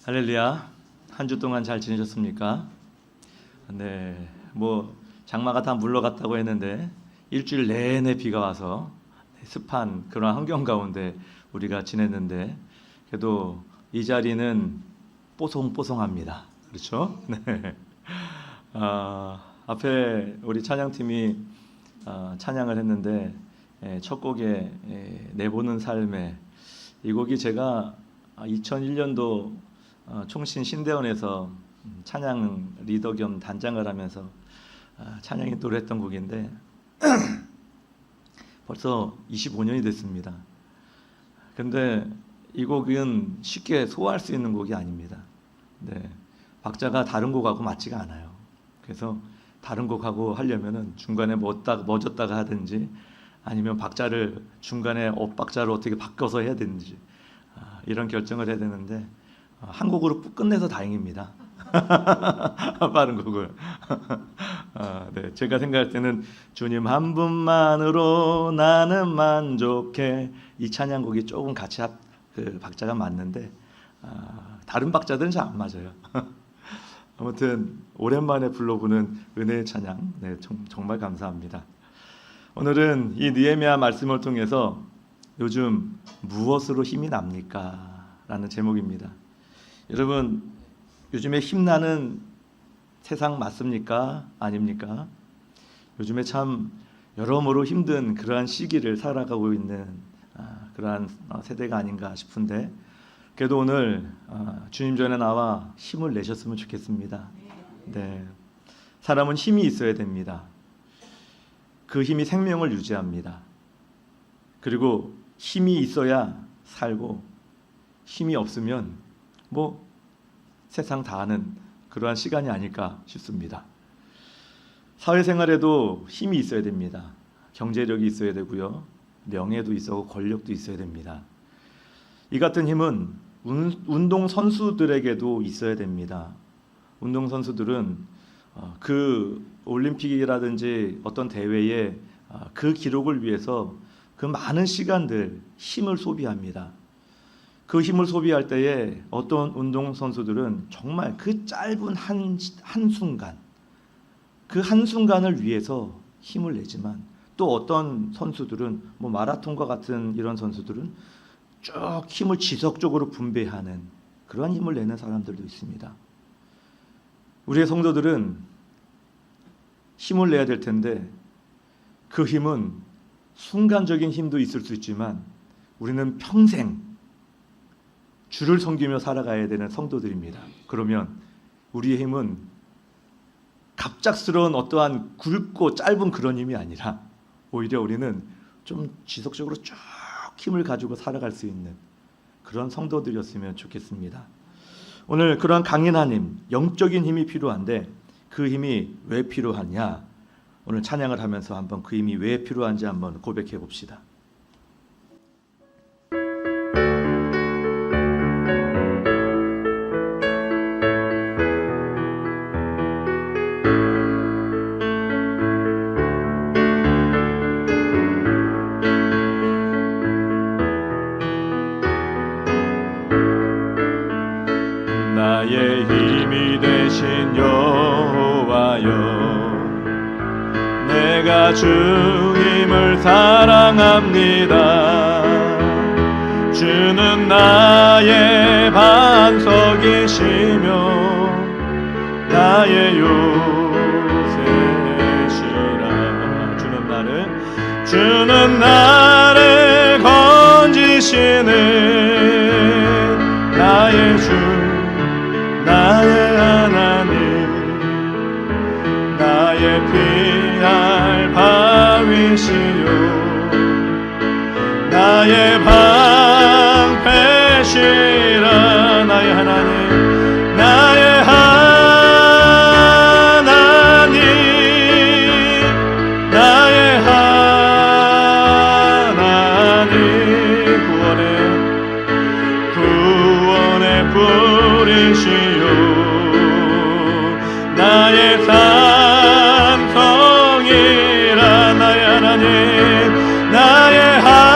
할렐루야. 한 주 동안 잘 지내셨습니까? 네, 장마가 다 물러갔다고 했는데 일주일 내내 비가 와서 습한 그런 환경 가운데 우리가 지냈는데 그래도 이 자리는 뽀송뽀송합니다. 그렇죠? 네. 앞에 우리 찬양팀이 찬양을 했는데 첫 곡에 내보는 삶에, 이 곡이 제가 2001년도 총신 신대원에서 찬양 리더 겸 단장을 하면서 찬양이 노래했던 곡인데 벌써 25년이 됐습니다. 근데 이 곡은 쉽게 소화할 수 있는 곡이 아닙니다. 네, 박자가 다른 곡하고 맞지가 않아요. 그래서 다른 곡하고 하려면은 중간에 멎었다가 하든지 아니면 박자를 중간에 엇박자로 어떻게 바꿔서 해야 되는지 이런 결정을 해야 되는데 한 곡으로 끝내서 다행입니다. 빠른 곡을. 네, 제가 생각할 때는 주님 한 분만으로 나는 만족해, 이 찬양곡이 조금 같이 그 박자가 맞는데 다른 박자들은 잘 안 맞아요. 아무튼 오랜만에 불러보는 은혜의 찬양, 네, 정말 감사합니다. 오늘은 이 느헤미야 말씀을 통해서 요즘 무엇으로 힘이 납니까? 라는 제목입니다. 여러분, 요즘에 힘나는 세상 맞습니까? 아닙니까? 요즘에 참 여러모로 힘든 그러한 시기를 살아가고 있는 그러한 세대가 아닌가 싶은데, 그래도 오늘 주님 전에 나와 힘을 내셨으면 좋겠습니다. 네, 사람은 힘이 있어야 됩니다. 그 힘이 생명을 유지합니다. 그리고 힘이 있어야 살고, 힘이 없으면 세상 다 아는 그러한 시간이 아닐까 싶습니다. 사회생활에도 힘이 있어야 됩니다. 경제력이 있어야 되고요, 명예도 있어고 권력도 있어야 됩니다. 이 같은 힘은 운동선수들에게도 있어야 됩니다. 운동선수들은 그 올림픽이라든지 어떤 대회에 그 기록을 위해서 그 많은 시간들, 힘을 소비합니다. 그 힘을 소비할 때에 어떤 운동선수들은 정말 그 짧은 한순간, 그 한순간을 위해서 힘을 내지만, 또 어떤 선수들은 마라톤과 같은 이런 선수들은 쭉 힘을 지속적으로 분배하는 그러한 힘을 내는 사람들도 있습니다. 우리의 성도들은 힘을 내야 될 텐데 그 힘은 순간적인 힘도 있을 수 있지만 우리는 평생 주를 섬기며 살아가야 되는 성도들입니다. 그러면 우리의 힘은 갑작스러운 어떠한 굵고 짧은 그런 힘이 아니라 오히려 우리는 좀 지속적으로 쭉 힘을 가지고 살아갈 수 있는 그런 성도들이었으면 좋겠습니다. 오늘 그러한 강인한 힘, 영적인 힘이 필요한데 그 힘이 왜 필요하냐? 오늘 찬양을 하면서 한번 그 힘이 왜 필요한지 한번 고백해 봅시다. 나의 힘이 되신 여호와여, 내가 주님을 사랑합니다. 주는 나의 반석이시며 나의 요새시라. 주는 나를 건지시는 나의 주, 나의 하나님, 나의 피할 바위시요 나의 방패시라. 나의 하나님, 나의 하나님, 나의 하나님, 구원의 뿌리시요 나의 산성이라. 나의 하나님, 나의 하나님,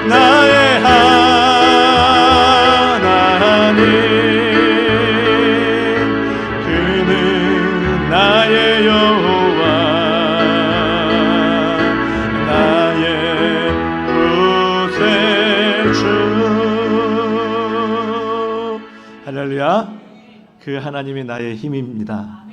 나의 할렐루야. 그 하나님이 나의 힘입니다.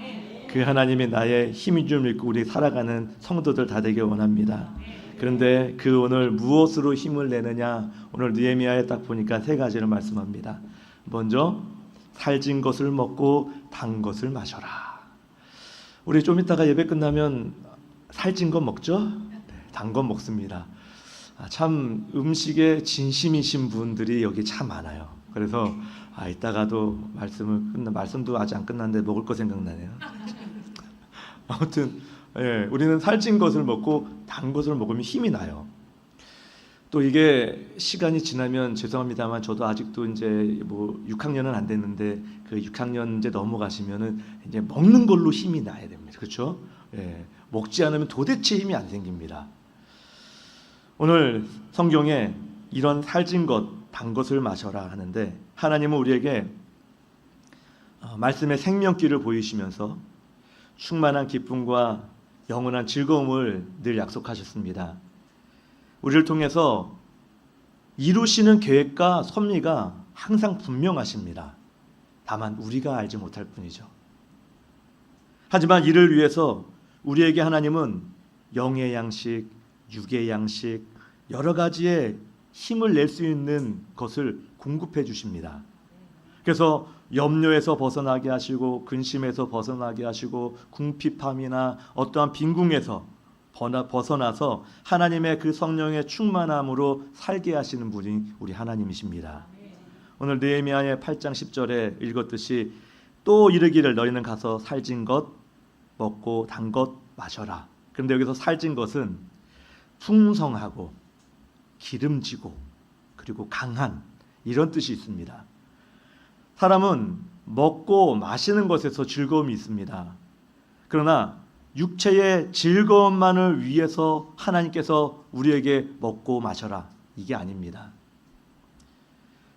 그 하나님이 나의 힘인 줄 믿고 우리 살아가는 성도들 다 되길 원합니다. 그런데 그 오늘 무엇으로 힘을 내느냐, 오늘 느헤미야에 딱 보니까 세 가지를 말씀합니다. 먼저 살진 것을 먹고 단 것을 마셔라. 우리 좀 이따가 예배 끝나면 살진 것 먹죠? 네, 단 것 먹습니다. 참 음식에 진심이신 분들이 여기 참 많아요. 그래서 이따가도 말씀도 아직 안 끝났는데 먹을 거 생각나네요. 아무튼 우리는 살찐 것을 먹고 단 것을 먹으면 힘이 나요. 또 이게 시간이 지나면 죄송합니다만 저도 아직도 이제 뭐 6학년은 안 됐는데 그 6학년 이제 넘어가시면은 이제 먹는 걸로 힘이 나야 됩니다. 그렇죠? 먹지 않으면 도대체 힘이 안 생깁니다. 오늘 성경에 이런 살찐 것, 단 것을 마셔라 하는데 하나님은 우리에게 말씀의 생명길을 보이시면서 충만한 기쁨과 영원한 즐거움을 늘 약속하셨습니다. 우리를 통해서 이루시는 계획과 섭리가 항상 분명하십니다. 다만 우리가 알지 못할 뿐이죠. 하지만 이를 위해서 우리에게 하나님은 영의 양식, 육의 양식, 여러 가지의 힘을 낼 수 있는 것을 공급해 주십니다. 그래서 염려에서 벗어나게 하시고 근심에서 벗어나게 하시고 궁핍함이나 어떠한 빈궁에서 벗어나서 하나님의 그 성령의 충만함으로 살게 하시는 분이 우리 하나님이십니다. 오늘 느헤미야의 8장 10절에 읽었듯이 또 이르기를 너희는 가서 살진 것 먹고 단 것 마셔라. 그런데 여기서 살진 것은 풍성하고 기름지고 그리고 강한 이런 뜻이 있습니다. 사람은 먹고 마시는 것에서 즐거움이 있습니다. 그러나 육체의 즐거움만을 위해서 하나님께서 우리에게 먹고 마셔라 이게 아닙니다.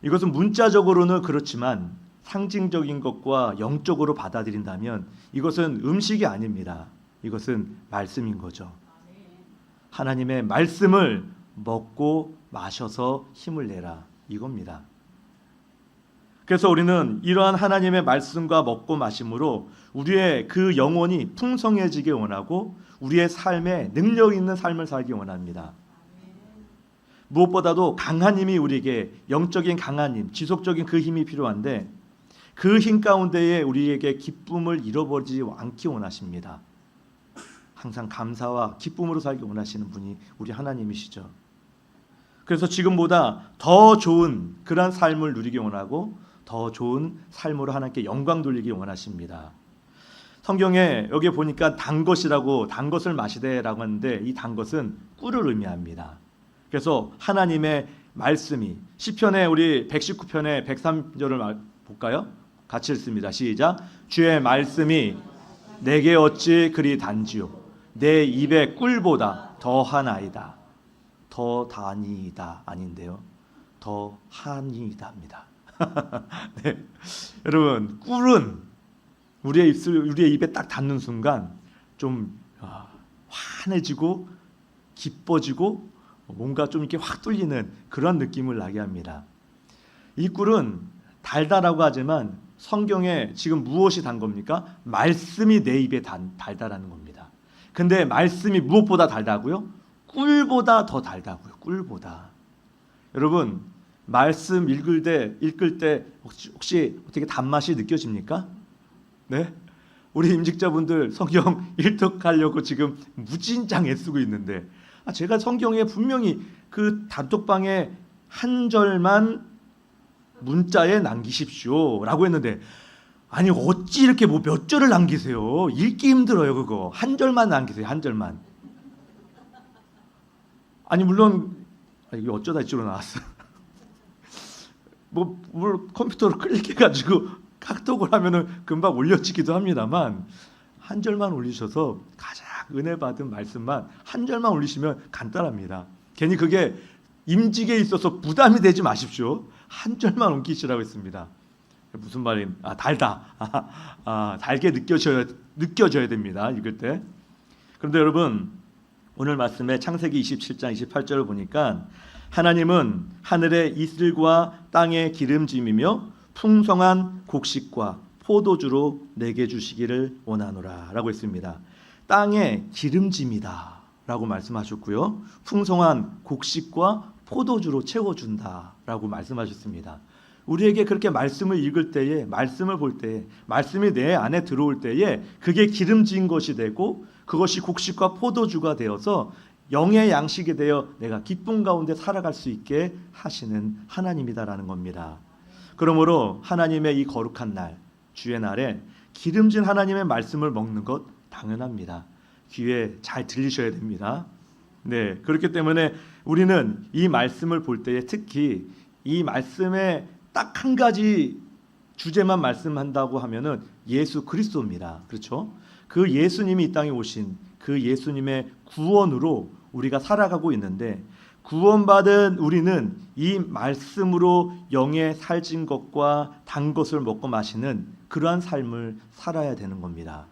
이것은 문자적으로는 그렇지만 상징적인 것과 영적으로 받아들인다면 이것은 음식이 아닙니다. 이것은 말씀인 거죠. 하나님의 말씀을 먹고 마셔서 힘을 내라 이겁니다. 그래서 우리는 이러한 하나님의 말씀과 먹고 마심으로 우리의 그 영혼이 풍성해지게 원하고 우리의 삶에 능력 있는 삶을 살기 원합니다. 무엇보다도 강한 힘이 우리에게 영적인 강한 힘, 지속적인 그 힘이 필요한데 그 힘 가운데에 우리에게 기쁨을 잃어버리지 않기 원하십니다. 항상 감사와 기쁨으로 살기 원하시는 분이 우리 하나님이시죠. 그래서 지금보다 더 좋은 그런 삶을 누리기 원하고 더 좋은 삶으로 하나님께 영광 돌리기 원하십니다. 성경에 여기 보니까 단 것이라고 단 것을 마시되라고 하는데 이 단 것은 꿀을 의미합니다. 그래서 하나님의 말씀이 시편에 우리 119편의 103절을 볼까요? 같이 읽습니다. 시작. 주의 말씀이 내게 어찌 그리 단지요 내 입의 꿀보다 더하나이다. 더 다니이다 아닌데요. 더 하니이다입니다. 네. 여러분 꿀은 우리의 입에 딱 닿는 순간 좀 환해지고 기뻐지고 뭔가 좀 이렇게 확 뚫리는 그런 느낌을 나게 합니다. 이 꿀은 달다라고 하지만 성경에 지금 무엇이 단 겁니까? 말씀이 내 입에 달다라는 겁니다. 근데 말씀이 무엇보다 달다고요? 꿀보다 더 달다고요. 꿀보다. 여러분 말씀 읽을 때 혹시 어떻게 단맛이 느껴집니까? 네? 우리 임직자분들 성경 일독하려고 지금 무진장 애쓰고 있는데 제가 성경에 분명히 그 단톡방에 한 절만 문자에 남기십시오 라고 했는데 아니 어찌 이렇게 뭐 몇 절을 남기세요? 읽기 힘들어요. 그거 한 절만 남기세요. 한 절만. 아니 물론 이게 어쩌다 이쪽으로 나왔어. 뭐 컴퓨터로 클릭해가지고 카톡을 하면은 금방 올려지기도 합니다만 한 절만 올리셔서 가장 은혜 받은 말씀만 한 절만 올리시면 간단합니다. 괜히 그게 임직에 있어서 부담이 되지 마십시오. 한 절만 옮기시라고 했습니다. 무슨 말인? 달다. 달게 느껴져야 됩니다. 읽을 때. 그런데 여러분 오늘 말씀에 창세기 27장 28절을 보니까 하나님은 하늘의 이슬과 땅의 기름짐이며 풍성한 곡식과 포도주로 내게 주시기를 원하노라 라고 했습니다. 땅의 기름짐이다 라고 말씀하셨고요, 풍성한 곡식과 포도주로 채워준다 라고 말씀하셨습니다. 우리에게 그렇게 말씀을 읽을 때에, 말씀을 볼 때에, 말씀이 내 안에 들어올 때에 그게 기름진 것이 되고 그것이 곡식과 포도주가 되어서 영의 양식이 되어 내가 기쁨 가운데 살아갈 수 있게 하시는 하나님이다라는 겁니다. 그러므로 하나님의 이 거룩한 날, 주의 날에 기름진 하나님의 말씀을 먹는 것 당연합니다. 귀에 잘 들리셔야 됩니다. 네, 그렇기 때문에 우리는 이 말씀을 볼 때에 특히 이 말씀에 딱 한 가지 주제만 말씀한다고 하면은 예수 그리스도입니다. 그렇죠? 그 예수님이 이 땅에 오신 그 예수님의 구원으로 우리가 살아가고 있는데, 구원받은 우리는 이 말씀으로 영에 살찐 것과 단 것을 먹고 마시는 그러한 삶을 살아야 되는 겁니다.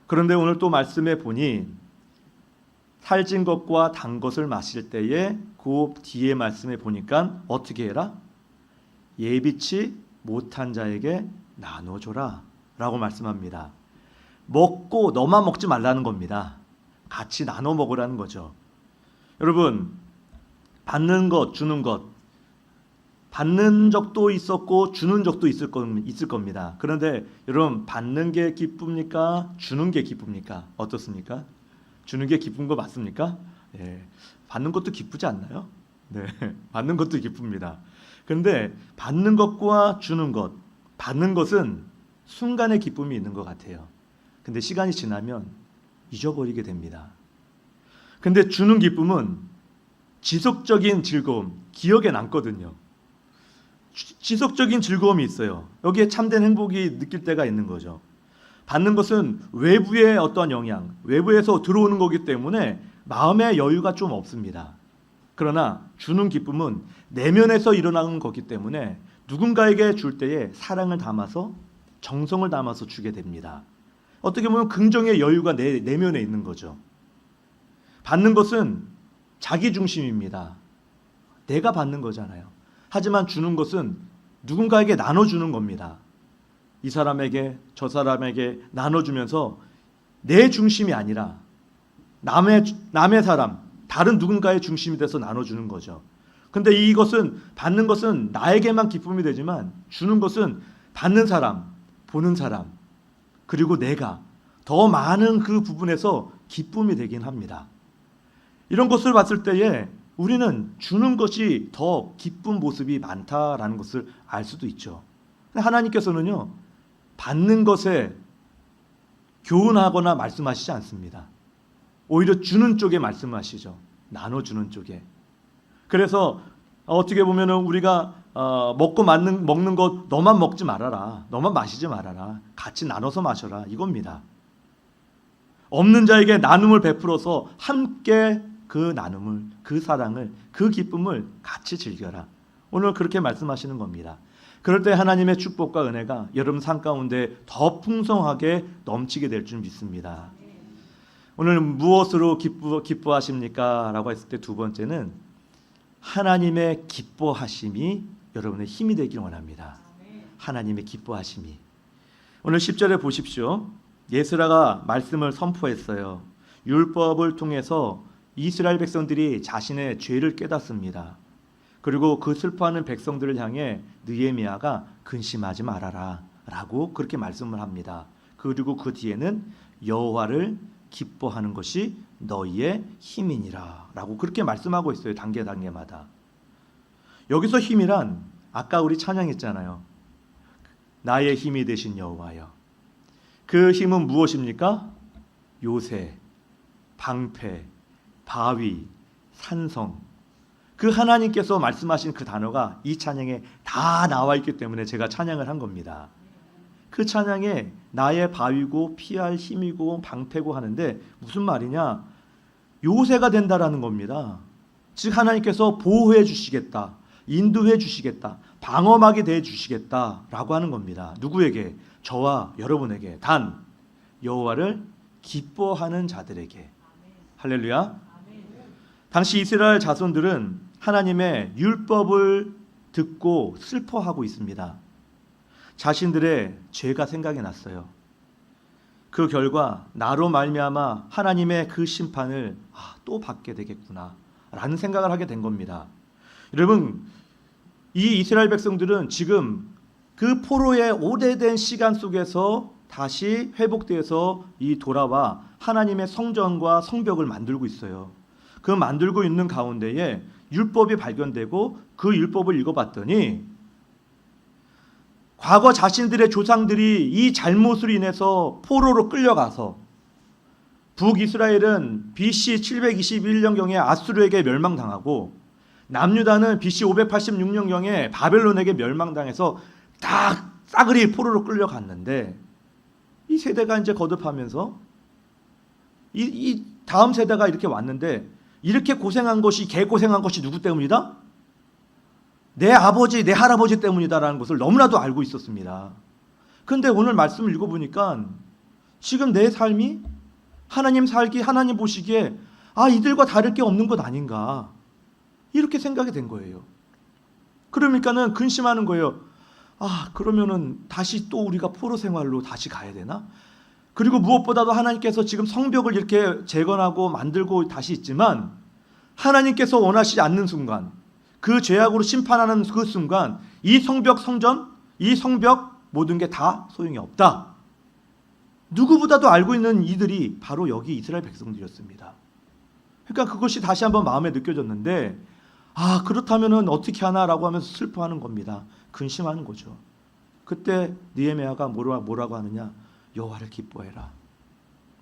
그런데 오늘 또 말씀해 보니 살찐 것과 단 것을 마실 때에 그 뒤에 말씀해 보니까 어떻게 해라? 예비치 못한 자에게 나눠줘라 라고 말씀합니다. 먹고 너만 먹지 말라는 겁니다. 같이 나눠 먹으라는 거죠. 여러분, 받는 것, 주는 것, 받는 적도 있었고 주는 적도 있을 겁니다. 그런데 여러분, 받는 게 기쁩니까? 주는 게 기쁩니까? 어떻습니까? 주는 게 기쁜 거 맞습니까? 예, 받는 것도 기쁘지 않나요? 네, 받는 것도 기쁩니다. 그런데 받는 것과 주는 것, 받는 것은 순간의 기쁨이 있는 것 같아요. 근데 시간이 지나면 잊어버리게 됩니다. 근데 주는 기쁨은 지속적인 즐거움, 기억에 남거든요. 지속적인 즐거움이 있어요. 여기에 참된 행복이 느낄 때가 있는 거죠. 받는 것은 외부의 어떤 영향, 외부에서 들어오는 거기 때문에 마음의 여유가 좀 없습니다. 그러나 주는 기쁨은 내면에서 일어나는 거기 때문에 누군가에게 줄 때에 사랑을 담아서, 정성을 담아서 주게 됩니다. 어떻게 보면 긍정의 여유가 내면에 있는 거죠. 받는 것은 자기 중심입니다. 내가 받는 거잖아요. 하지만 주는 것은 누군가에게 나눠주는 겁니다. 이 사람에게 저 사람에게 나눠주면서 내 중심이 아니라 남의 사람, 다른 누군가의 중심이 돼서 나눠주는 거죠. 근데 이것은, 받는 것은 나에게만 기쁨이 되지만 주는 것은 받는 사람, 보는 사람, 그리고 내가 더 많은 그 부분에서 기쁨이 되긴 합니다. 이런 것을 봤을 때에 우리는 주는 것이 더 기쁜 모습이 많다라는 것을 알 수도 있죠. 하나님께서는요, 받는 것에 교훈하거나 말씀하시지 않습니다. 오히려 주는 쪽에 말씀하시죠. 나눠주는 쪽에. 그래서 어떻게 보면은 우리가 먹는 것 너만 먹지 말아라, 너만 마시지 말아라, 같이 나눠서 마셔라, 이겁니다. 없는 자에게 나눔을 베풀어서 함께 그 나눔을, 그 사랑을, 그 기쁨을 같이 즐겨라. 오늘 그렇게 말씀하시는 겁니다. 그럴 때 하나님의 축복과 은혜가 여러분 삶 가운데 더 풍성하게 넘치게 될 줄 믿습니다. 오늘 무엇으로 기뻐하십니까? 라고 했을 때 두 번째는 하나님의 기뻐하심이 여러분의 힘이 되길 원합니다. 하나님의 기뻐하심이. 오늘 10절에 보십시오. 예스라가 말씀을 선포했어요. 율법을 통해서 이스라엘 백성들이 자신의 죄를 깨닫습니다. 그리고 그 슬퍼하는 백성들을 향해 느헤미야가 근심하지 말아라 라고 그렇게 말씀을 합니다. 그리고 그 뒤에는 여호와를 기뻐하는 것이 너희의 힘이니라 라고 그렇게 말씀하고 있어요. 단계마다. 여기서 힘이란 아까 우리 찬양했잖아요. 나의 힘이 되신 여호와여. 그 힘은 무엇입니까? 요새, 방패, 바위, 산성. 그 하나님께서 말씀하신 그 단어가 이 찬양에 다 나와 있기 때문에 제가 찬양을 한 겁니다. 그 찬양에 나의 바위고 피할 힘이고 방패고 하는데 무슨 말이냐? 요새가 된다라는 겁니다. 즉 하나님께서 보호해 주시겠다, 인도해 주시겠다, 방어막이 돼 주시겠다라고 하는 겁니다. 누구에게? 저와 여러분에게. 단 여호와를 기뻐하는 자들에게. 할렐루야. 당시 이스라엘 자손들은 하나님의 율법을 듣고 슬퍼하고 있습니다. 자신들의 죄가 생각이 났어요. 그 결과 나로 말미암아 하나님의 그 심판을 또 받게 되겠구나 라는 생각을 하게 된 겁니다. 여러분, 이 이스라엘 백성들은 지금 그 포로의 오래된 시간 속에서 다시 회복되어서 이 돌아와 하나님의 성전과 성벽을 만들고 있어요. 그 만들고 있는 가운데에 율법이 발견되고 그 율법을 읽어봤더니 과거 자신들의 조상들이 이 잘못으로 인해서 포로로 끌려가서 북이스라엘은 BC 721년경에 아수르에게 멸망당하고 남유다는 BC 586년경에 바벨론에게 멸망당해서 다 싸그리 포로로 끌려갔는데 이 세대가 이제 거듭하면서 이 다음 세대가 이렇게 왔는데 이렇게 고생한 것이 개고생한 것이 누구 때문이다? 내 아버지, 내 할아버지 때문이다라는 것을 너무나도 알고 있었습니다. 그런데 오늘 말씀을 읽어보니까 지금 내 삶이 하나님 살기, 하나님 보시기에 이들과 다를 게 없는 것 아닌가 이렇게 생각이 된 거예요. 그러니까는 근심하는 거예요. 그러면은 다시 또 우리가 포로 생활로 다시 가야 되나? 그리고 무엇보다도 하나님께서 지금 성벽을 이렇게 재건하고 만들고 다시 있지만 하나님께서 원하시지 않는 순간, 그 죄악으로 심판하는 그 순간 이 성벽 성전, 이 성벽 모든 게 다 소용이 없다. 누구보다도 알고 있는 이들이 바로 여기 이스라엘 백성들이었습니다. 그러니까 그것이 다시 한번 마음에 느껴졌는데 그렇다면은 어떻게 하나라고 하면서 슬퍼하는 겁니다. 근심하는 거죠. 그때 느헤미야가 뭐라고 하느냐? 여호와를 기뻐해라.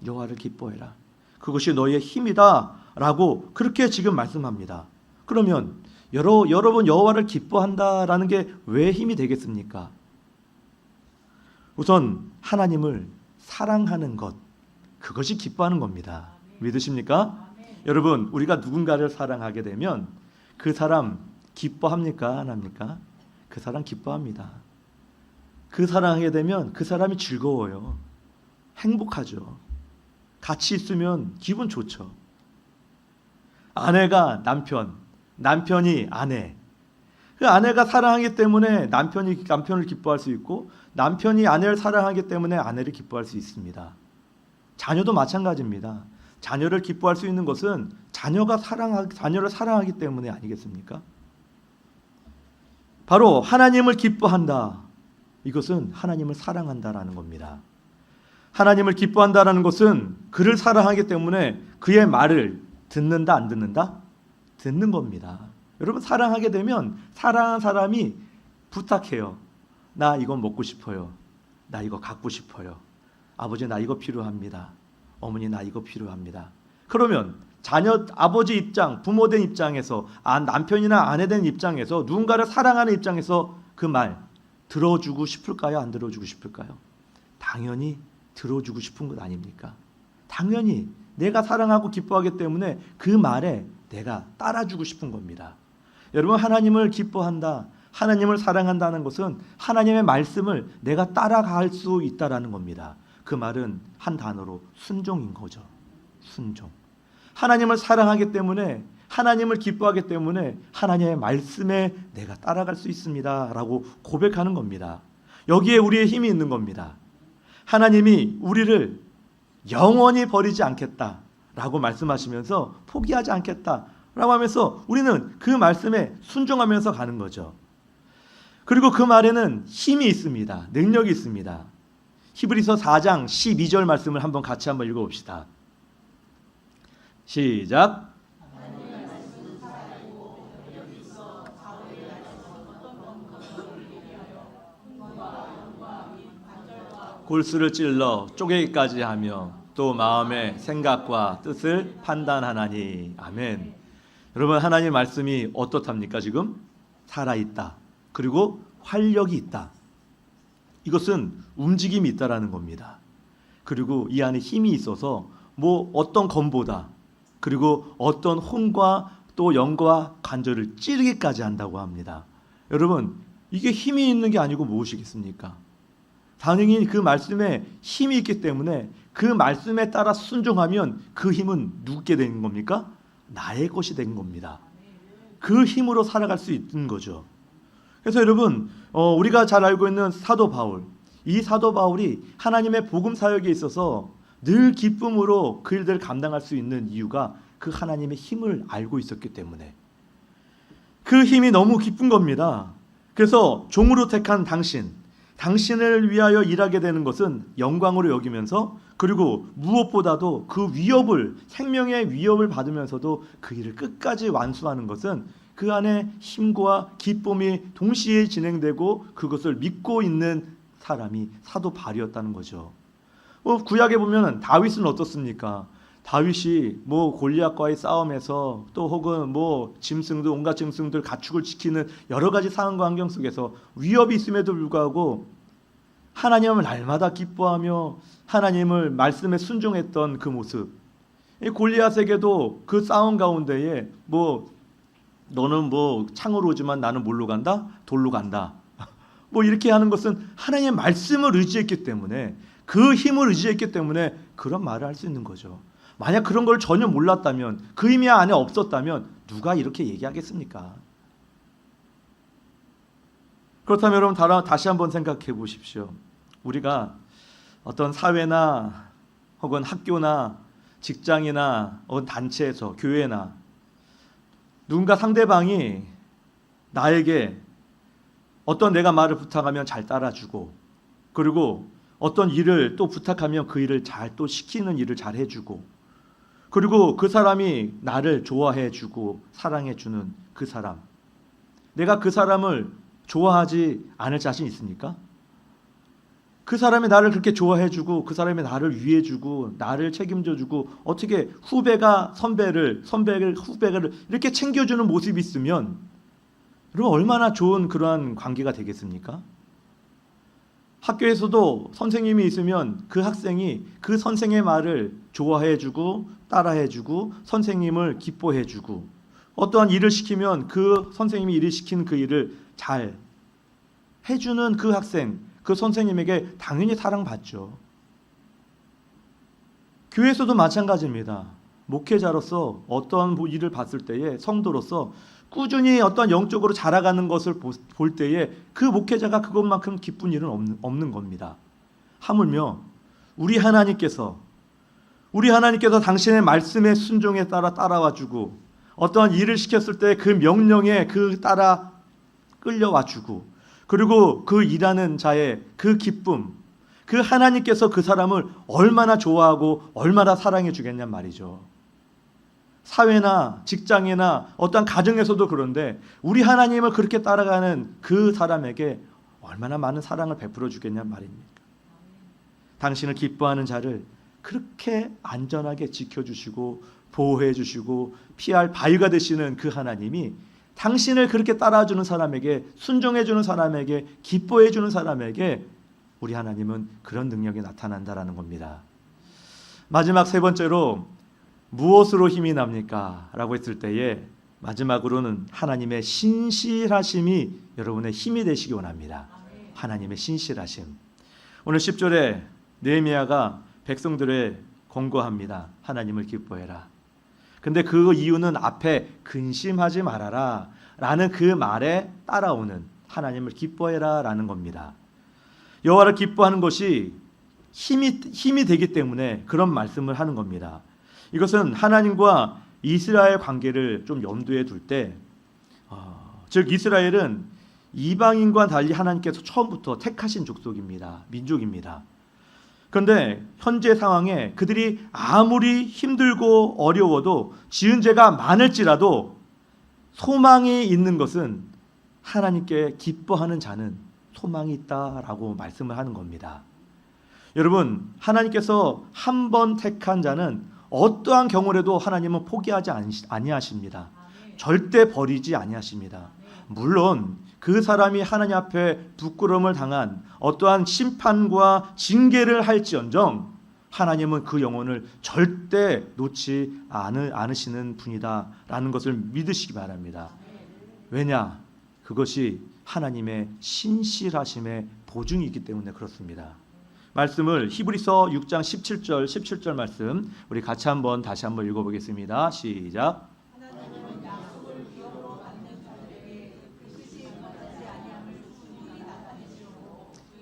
여호와를 기뻐해라. 그것이 너희의 힘이다라고 그렇게 지금 말씀합니다. 그러면 여러분 여호와를 기뻐한다라는 게 왜 힘이 되겠습니까? 우선 하나님을 사랑하는 것, 그것이 기뻐하는 겁니다. 믿으십니까? 여러분, 우리가 누군가를 사랑하게 되면 그 사람 기뻐합니까? 안 합니까? 그 사람 기뻐합니다. 그 사랑하게 되면 그 사람이 즐거워요. 행복하죠. 같이 있으면 기분 좋죠. 아내가 남편, 남편이 아내. 그 아내가 사랑하기 때문에 남편을 기뻐할 수 있고 남편이 아내를 사랑하기 때문에 아내를 기뻐할 수 있습니다. 자녀도 마찬가지입니다. 자녀를 기뻐할 수 있는 것은 자녀를 사랑하기 때문에 아니겠습니까? 바로 하나님을 기뻐한다. 이것은 하나님을 사랑한다라는 겁니다. 하나님을 기뻐한다라는 것은 그를 사랑하기 때문에 그의 말을 듣는다, 안 듣는다? 듣는 겁니다. 여러분, 사랑하게 되면 사랑한 사람이 부탁해요. 나 이거 먹고 싶어요. 나 이거 갖고 싶어요. 아버지, 나 이거 필요합니다. 어머니, 나 이거 필요합니다. 그러면 아버지 입장, 부모된 입장에서, 남편이나 아내된 입장에서, 누군가를 사랑하는 입장에서 그 말 들어주고 싶을까요? 안 들어주고 싶을까요? 당연히 들어주고 싶은 것 아닙니까? 당연히 내가 사랑하고 기뻐하기 때문에 그 말에 내가 따라주고 싶은 겁니다. 여러분, 하나님을 기뻐한다, 하나님을 사랑한다는 것은 하나님의 말씀을 내가 따라갈 수 있다라는 겁니다. 그 말은 한 단어로 순종인 거죠. 순종. 하나님을 사랑하기 때문에, 하나님을 기뻐하기 때문에 하나님의 말씀에 내가 따라갈 수 있습니다 라고 고백하는 겁니다. 여기에 우리의 힘이 있는 겁니다. 하나님이 우리를 영원히 버리지 않겠다 라고 말씀하시면서 포기하지 않겠다 라고 하면서 우리는 그 말씀에 순종하면서 가는 거죠. 그리고 그 말에는 힘이 있습니다. 능력이 있습니다. 히브리서 4장 12절 말씀을 같이 한번 읽어봅시다. 시작. 골수를 찔러 쪼개기까지 하며 또 마음의 생각과 뜻을 판단하나니. 아멘. 여러분, 하나님의 말씀이 어떻답니까? 지금 살아있다. 그리고 활력이 있다. 이것은 움직임이 있다라는 겁니다. 그리고 이 안에 힘이 있어서 어떤 검보다, 그리고 어떤 혼과 또 영과 관절을 찌르기까지 한다고 합니다. 여러분, 이게 힘이 있는 게 아니고 무엇이겠습니까? 당연히 그 말씀에 힘이 있기 때문에 그 말씀에 따라 순종하면 그 힘은 누구게 되는 겁니까? 나의 것이 된 겁니다. 그 힘으로 살아갈 수 있는 거죠. 그래서 여러분, 우리가 잘 알고 있는 사도 바울, 이 사도 바울이 하나님의 복음 사역에 있어서 늘 기쁨으로 그 일들을 감당할 수 있는 이유가 그 하나님의 힘을 알고 있었기 때문에, 그 힘이 너무 기쁜 겁니다. 그래서 종으로 택한 당신을 위하여 일하게 되는 것은 영광으로 여기면서, 그리고 무엇보다도 그 위협을, 생명의 위협을 받으면서도 그 일을 끝까지 완수하는 것은 그 안에 힘과 기쁨이 동시에 진행되고 그것을 믿고 있는 사람이 사도 바울이었다는 거죠. 구약에 보면 다윗은 어떻습니까? 다윗이 골리앗과의 싸움에서, 또 혹은 짐승들, 온갖 짐승들 가축을 지키는 여러 가지 상황과 환경 속에서 위협이 있음에도 불구하고 하나님을 날마다 기뻐하며 하나님을 말씀에 순종했던 그 모습. 골리앗에게도 그 싸움 가운데에 너는 창으로 오지만 나는 뭘로 간다? 돌로 간다. 이렇게 하는 것은 하나님의 말씀을 의지했기 때문에, 그 힘을 의지했기 때문에 그런 말을 할 수 있는 거죠. 만약 그런 걸 전혀 몰랐다면, 그 힘이 안에 없었다면 누가 이렇게 얘기하겠습니까? 그렇다면 여러분, 다시 한번 생각해 보십시오. 우리가 어떤 사회나 혹은 학교나 직장이나 혹은 단체에서, 교회나 누군가 상대방이 나에게 어떤 내가 말을 부탁하면 잘 따라주고, 그리고 어떤 일을 또 부탁하면 그 일을 잘 또 시키는 일을 잘 해주고, 그리고 그 사람이 나를 좋아해주고 사랑해주는 그 사람, 내가 그 사람을 좋아하지 않을 자신 있습니까? 그 사람이 나를 그렇게 좋아해주고, 그 사람이 나를 위해주고, 나를 책임져주고, 어떻게 후배가 선배를 후배를 이렇게 챙겨주는 모습이 있으면 여러분, 얼마나 좋은 그러한 관계가 되겠습니까? 학교에서도 선생님이 있으면 그 학생이 그 선생의 말을 좋아해주고 따라해주고 선생님을 기뻐해주고, 어떠한 일을 시키면 그 선생님이 일을 시킨 그 일을 잘 해주는 그 학생, 그 선생님에게 당연히 사랑받죠. 교회에서도 마찬가지입니다. 목회자로서 어떤 일을 봤을 때에, 성도로서 꾸준히 어떤 영적으로 자라가는 것을 볼 때에 그 목회자가 그것만큼 기쁜 일은 없는 겁니다. 하물며 우리 하나님께서 당신의 말씀의 순종에 따라와주고, 어떠한 일을 시켰을 때 그 명령에 따라 끌려와주고, 그리고 그 일하는 자의 그 기쁨, 그 하나님께서 그 사람을 얼마나 좋아하고 얼마나 사랑해 주겠냔 말이죠. 사회나 직장이나 어떤 가정에서도 그런데 우리 하나님을 그렇게 따라가는 그 사람에게 얼마나 많은 사랑을 베풀어 주겠냔 말입니까? 당신을 기뻐하는 자를 그렇게 안전하게 지켜주시고 보호해주시고 피할 바위가 되시는 그 하나님이 당신을 그렇게 따라주는 사람에게, 순종해주는 사람에게, 기뻐해주는 사람에게 우리 하나님은 그런 능력이 나타난다라는 겁니다. 마지막 세 번째로, 무엇으로 힘이 납니까? 라고 했을 때에 마지막으로는 하나님의 신실하심이 여러분의 힘이 되시기 원합니다. 하나님의 신실하심. 오늘 10절에 느헤미야가 백성들에 권고합니다. 하나님을 기뻐해라. 근데 그 이유는 앞에 근심하지 말아라 라는 그 말에 따라오는 하나님을 기뻐해라 라는 겁니다. 여호와를 기뻐하는 것이 힘이 되기 때문에 그런 말씀을 하는 겁니다. 이것은 하나님과 이스라엘 관계를 좀 염두에 둘 때, 즉 이스라엘은 이방인과 달리 하나님께서 처음부터 택하신 족속입니다. 민족입니다. 그런데 현재 상황에 그들이 아무리 힘들고 어려워도 지은 죄가 많을지라도 소망이 있는 것은, 하나님께 기뻐하는 자는 소망이 있다라고 말씀을 하는 겁니다. 여러분, 하나님께서 한 번 택한 자는 어떠한 경우라도 하나님은 포기하지 아니하십니다. 절대 버리지 아니하십니다. 물론 그 사람이 하나님 앞에 부끄러움을 당한 어떠한 심판과 징계를 할지언정 하나님은 그 영혼을 절대 놓지 않으시는 분이다라는 것을 믿으시기 바랍니다. 왜냐? 그것이 하나님의 신실하심의 보증이기 때문에 그렇습니다. 말씀을 히브리서 6장 17절 말씀 우리 같이 다시 한번 읽어보겠습니다. 시작.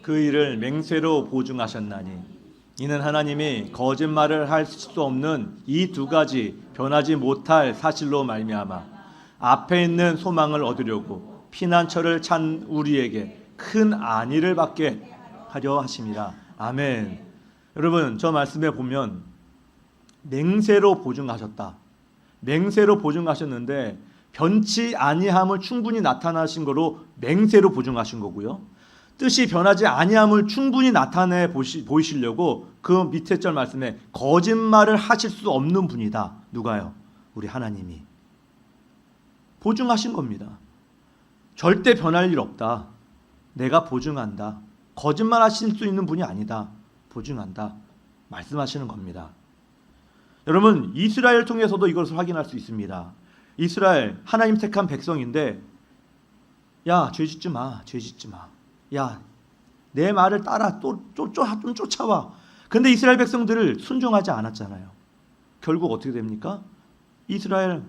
그 일을 맹세로 보증하셨나니 이는 하나님이 거짓말을 할 수 없는 이 두 가지 변하지 못할 사실로 말미암아 앞에 있는 소망을 얻으려고 피난처를 찬 우리에게 큰 안위를 받게 하려 하심이라. 아멘. 여러분, 저 말씀에 보면 맹세로 보증하셨다. 맹세로 보증하셨는데 변치 아니함을 충분히 나타나신 거로 맹세로 보증하신 거고요. 뜻이 변하지 아니함을 충분히 나타내 보이시려고 그 밑에 절 말씀에 거짓말을 하실 수 없는 분이다. 누가요? 우리 하나님이 보증하신 겁니다. 절대 변할 일 없다. 내가 보증한다. 거짓말 하실 수 있는 분이 아니다. 보증한다. 말씀하시는 겁니다. 여러분, 이스라엘 통해서도 이것을 확인할 수 있습니다. 이스라엘 하나님 택한 백성인데 야, 죄 짓지 마. 죄 짓지 마. 야, 내 말을 따라 좀 쫓아와. 근데 이스라엘 백성들을 순종하지 않았잖아요. 결국 어떻게 됩니까? 이스라엘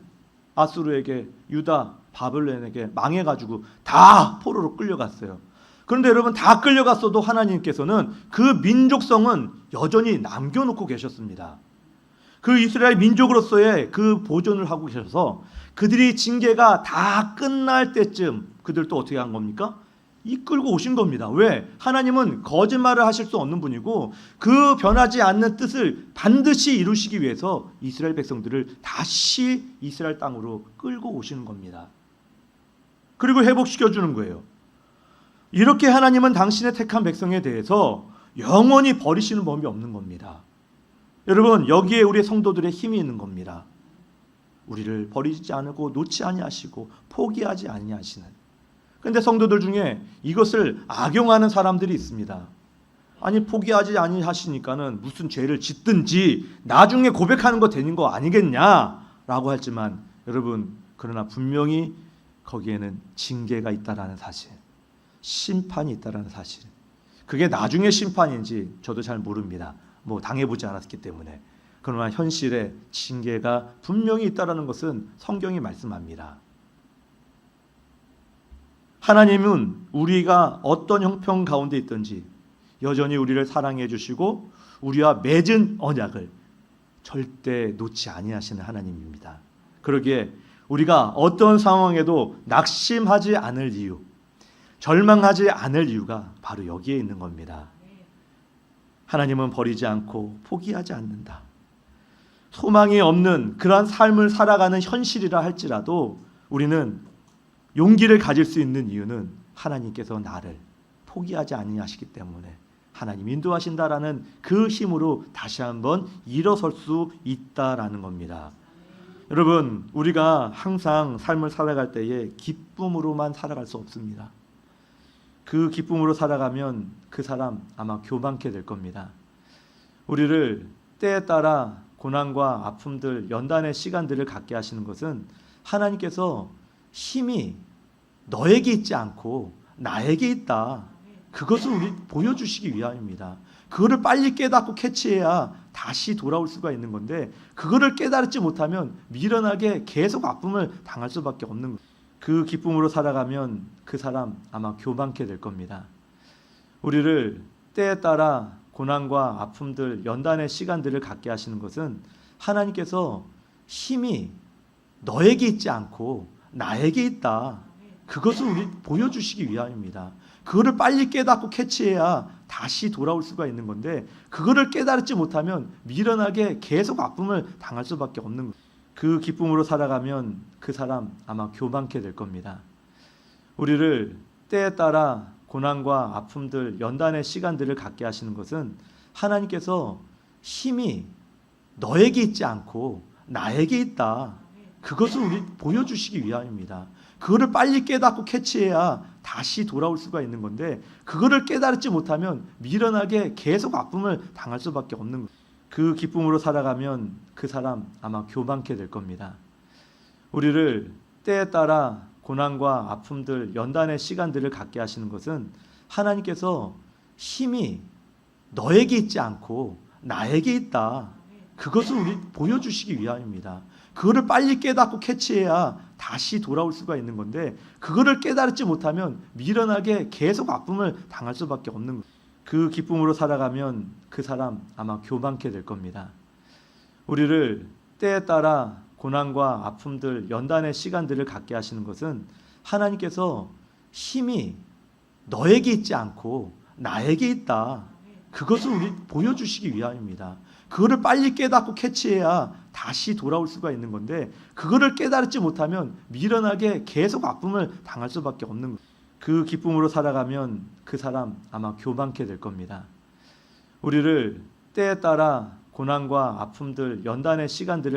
아수르에게, 유다 바벨론에게 망해가지고 다 포로로 끌려갔어요. 그런데 여러분, 다 끌려갔어도 하나님께서는 그 민족성은 여전히 남겨놓고 계셨습니다. 그 이스라엘 민족으로서의 그 보존을 하고 계셔서 그들이 징계가 다 끝날 때쯤 그들 또 어떻게 한 겁니까? 이끌고 오신 겁니다. 왜? 하나님은 거짓말을 하실 수 없는 분이고 그 변하지 않는 뜻을 반드시 이루시기 위해서 이스라엘 백성들을 다시 이스라엘 땅으로 끌고 오시는 겁니다. 그리고 회복시켜주는 거예요. 이렇게 하나님은 당신의 택한 백성에 대해서 영원히 버리시는 법이 없는 겁니다. 여러분, 여기에 우리 성도들의 힘이 있는 겁니다. 우리를 버리지 않고 놓지 아니하시고 포기하지 아니하시는. 그런데 성도들 중에 이것을 악용하는 사람들이 있습니다. 아니, 포기하지 아니하시니까는 무슨 죄를 짓든지 나중에 고백하는 거 되는 거 아니겠냐라고 하지만 여러분, 그러나 분명히 거기에는 징계가 있다라는 사실, 심판이 있다라는 사실. 그게 나중에 심판인지 저도 잘 모릅니다. 뭐 당해보지 않았기 때문에. 그러나 현실에 징계가 분명히 있다라는 것은 성경이 말씀합니다. 하나님은 우리가 어떤 형편 가운데 있든지 여전히 우리를 사랑해 주시고 우리와 맺은 언약을 절대 놓지 아니하시는 하나님입니다. 그러기에 우리가 어떤 상황에도 낙심하지 않을 이유, 절망하지 않을 이유가 바로 여기에 있는 겁니다. 하나님은 버리지 않고 포기하지 않는다. 소망이 없는 그러한 삶을 살아가는 현실이라 할지라도 우리는 용기를 가질 수 있는 이유는 하나님께서 나를 포기하지 아니하시기 때문에 하나님 인도하신다라는 그 힘으로 다시 한번 일어설 수 있다라는 겁니다. 여러분, 우리가 항상 삶을 살아갈 때에 기쁨으로만 살아갈 수 없습니다. 그 기쁨으로 살아가면 그 사람 아마 교만케 될 겁니다. 우리를 때에 따라 고난과 아픔들, 연단의 시간들을 갖게 하시는 것은 하나님께서 힘이 너에게 있지 않고 나에게 있다. 그것을 우리 보여주시기 위함입니다. 그거를 빨리 깨닫고 캐치해야 다시 돌아올 수가 있는 건데 그거를 깨달지 못하면 미련하게 계속 아픔을 당할 수밖에 없는 거예요. 그 기쁨으로 살아가면 그 사람 아마 교만케 될 겁니다. 우리를 때에 따라 고난과 아픔들, 연단의 시간들을 갖게 하시는 것은 하나님께서 힘이 너에게 있지 않고 나에게 있다. 그것을 우리 보여주시기 위함입니다. 그거를 빨리 깨닫고 캐치해야 다시 돌아올 수가 있는 건데 그거를 깨달지 못하면 미련하게 계속 아픔을 당할 수밖에 없는 거예요. 그 기쁨으로 살아가면 그 사람 아마 교만케 될 겁니다. 우리를 때에 따라 고난과 아픔들, 연단의 시간들을 갖게 하시는 것은 하나님께서 힘이 너에게 있지 않고 나에게 있다. 그것을 우리 보여주시기 위함입니다. 그거를 빨리 깨닫고 캐치해야 다시 돌아올 수가 있는 건데 그거를 깨달지 못하면 미련하게 계속 아픔을 당할 수밖에 없는 거예요. 그 기쁨으로 살아가면 그 사람 아마 교만케 될 겁니다. 우리를 때에 따라 고난과 아픔들, 연단의 시간들을 갖게 하시는 것은 하나님께서 힘이 너에게 있지 않고 나에게 있다. 그것을 우리 보여주시기 위함입니다. 그거를 빨리 깨닫고 캐치해야 다시 돌아올 수가 있는 건데, 그거를 깨달지 못하면 미련하게 계속 아픔을 당할 수밖에 없는 거예요. 그 기쁨으로 살아가면 그 사람 아마 교만케 될 겁니다. 우리를 때에 따라 고난과 아픔들, 연단의 시간들을 갖게 하시는 것은 하나님께서 힘이 너에게 있지 않고 나에게 있다, 그것을 우리 보여주시기 위함입니다. 그거를 빨리 깨닫고 캐치해야 다시 돌아올 수가 있는 건데, 그거를 깨달지 못하면 미련하게 계속 아픔을 당할 수밖에 없는 거예요. 그 기쁨으로 살아가면 그 사람 아마 교만케 될 겁니다. 우리를 때에 따라 고난과 아픔들, 연단의 시간들을